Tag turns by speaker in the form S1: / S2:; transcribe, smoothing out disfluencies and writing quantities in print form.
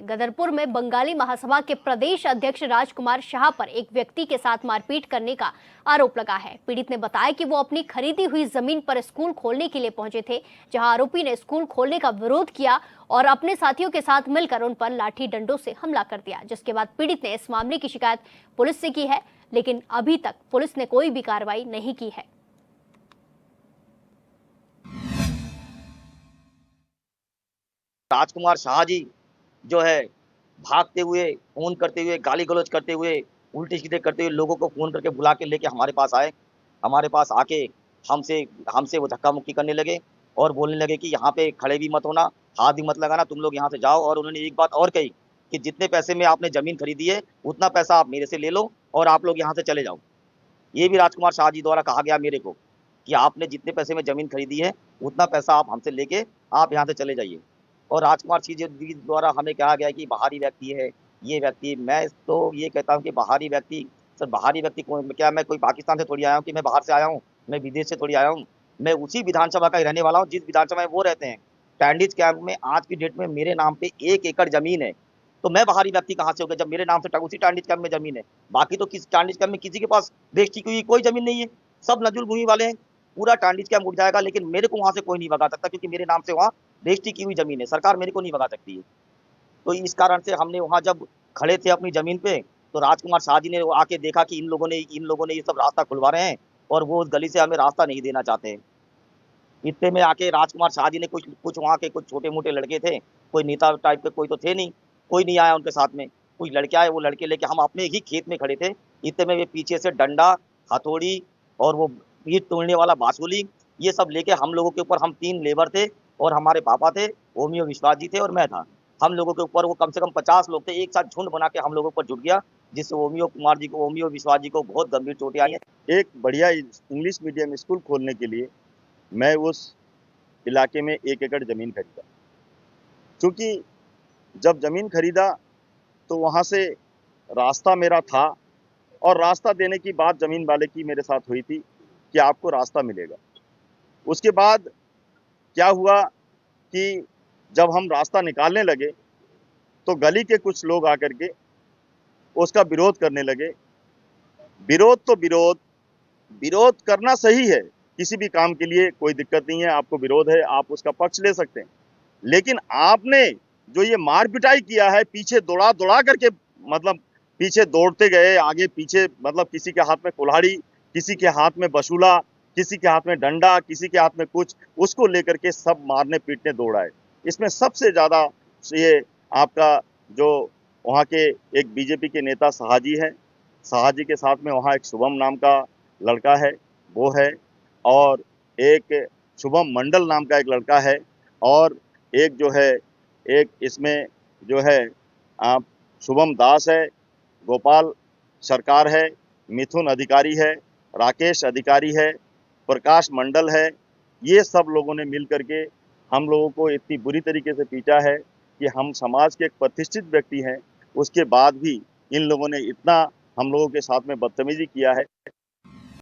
S1: गदरपुर में बंगाली महासभा के प्रदेश अध्यक्ष राजकुमार शाह पर एक व्यक्ति के साथ मारपीट करने का आरोप लगा है। पीड़ित ने बताया कि वो अपनी खरीदी हुई जमीन पर स्कूल खोलने के लिए पहुंचे थे, जहां आरोपी ने स्कूल खोलने का विरोध किया और अपने साथियों के साथ मिलकर उन पर लाठी डंडों से हमला कर दिया, जिसके बाद पीड़ित ने इस मामले की शिकायत पुलिस से की है, लेकिन अभी तक पुलिस ने कोई भी कार्रवाई नहीं की है।
S2: राजकुमार शाह जी जो है भागते हुए, फोन करते हुए, गाली गलौज करते हुए, उल्टे सीधे करते हुए लोगों को फोन करके बुला के लेके हमारे पास आए। हमारे पास आके हमसे हमसे वो धक्का मुक्की करने लगे और बोलने लगे कि यहाँ पे खड़े भी मत होना, हाथ भी मत लगाना, तुम लोग यहाँ से जाओ। और उन्होंने एक बात और कही कि जितने पैसे में आपने जमीन खरीदी है उतना पैसा आप मेरे से ले लो और आप लोग यहाँ से चले जाओ। ये भी राजकुमार शाह जी द्वारा कहा गया मेरे को कि आपने जितने पैसे में जमीन खरीदी है उतना पैसा आप हमसे लेके आप यहाँ से चले जाइए। और राजकुमार सिंह जी द्वारा हमें कहा गया कि बाहरी व्यक्ति है, ये व्यक्ति। मैं तो ये कहता हूँ कि बाहरी व्यक्ति, सर बाहरी व्यक्ति कौन? क्या मैं कोई पाकिस्तान से थोड़ी आया हूँ कि मैं बाहर से आया हूँ, मैं विदेश से थोड़ी आया हूँ। मैं उसी विधानसभा का ही रहने वाला हूँ जिस विधानसभा में वो रहते हैं। टैंडिज कैंप में आज की डेट में मेरे नाम पे 1 एकड़ जमीन है, तो मैं बाहरी व्यक्ति कहाँ से हो गया जब मेरे नाम से उसी टैंडिज कैंप में जमीन है। बाकी तो किस टैंडिज कैंप में किसी के पास रजिस्ट्री की हुई कोई जमीन नहीं है, सब नजुल भूमि वाले हैं। पूरा टैंडिज कैंप उठ जाएगा, लेकिन मेरे को वहां से कोई नहीं भगा सकता क्योंकि मेरे नाम से वहाँ रजिस्ट्री की हुई जमीन है। सरकार मेरे को नहीं भगा सकती है। तो इस कारण से हमने वहां जब खड़े थे अपनी जमीन पे, तो राजकुमार शाह जी ने आके देखा कि इन लोगों ने ये सब रास्ता खुलवा रहे हैं और वो उस गली से हमें रास्ता नहीं देना चाहते हैं। इतने में आके राजकुमार शाह जी ने कुछ कुछ वहाँ के कुछ छोटे मोटे लड़के थे, कोई नेता टाइप के कोई तो थे नहीं, कोई नहीं आया उनके साथ में। कुछ लड़के आए, वो लड़के लेके हम अपने ही खेत में खड़े थे। इतने में वे पीछे से डंडा, हथौड़ी और वो ईंट तोड़ने वाला बांसुली, ये सब लेके हम लोगों के ऊपर, हम 3 लेबर थे और हमारे पापा थे, ओमियो विश्वास जी थे और मैं था। हम लोगों के ऊपर वो कम से कम 50 लोग थे, एक साथ झुंड बना के हम लोगों पर जुट गया, जिससे ओमियो विश्वास जी को बहुत गंभीर चोटें आई हैं।
S3: एक बढ़िया इंग्लिश मीडियम स्कूल खोलने के लिए मैं उस इलाके में 1 एकड़ ज़मीन खरीदा। चूँकि जब ज़मीन खरीदा तो वहाँ से रास्ता मेरा था और रास्ता देने की बात ज़मीन वाले की मेरे साथ हुई थी कि आपको रास्ता मिलेगा। उसके बाद क्या हुआ कि जब हम रास्ता निकालने लगे तो गली के कुछ लोग आकर के उसका विरोध करने लगे। विरोध तो विरोध करना सही है, किसी भी काम के लिए कोई दिक्कत नहीं है, आपको विरोध है, आप उसका पक्ष ले सकते हैं। लेकिन आपने जो ये मार पिटाई किया है, पीछे दौड़ा करके, मतलब पीछे दौड़ते गए, आगे पीछे, मतलब किसी के हाथ में कुल्हाड़ी, किसी के हाथ में बसूला, किसी के हाथ में डंडा, किसी के हाथ में कुछ, उसको लेकर के सब मारने पीटने दौड़ आए। इसमें सबसे ज़्यादा ये आपका जो वहाँ के एक बीजेपी के नेता शाह जी हैं, शाह जी के साथ में वहाँ एक शुभम नाम का लड़का है, वो है, और एक शुभम मंडल नाम का एक लड़का है, और एक जो है, एक इसमें जो है आप शुभम दास है, गोपाल सरकार है, मिथुन अधिकारी है, राकेश अधिकारी है, प्रकाश मंडल है। ये सब लोगों ने मिल करके हम लोगों को इतनी बुरी तरीके से पीटा है कि हम समाज के एक प्रतिष्ठित व्यक्ति हैं, उसके बाद भी इन लोगों ने इतना हम लोगों के साथ में बदतमीजी किया है।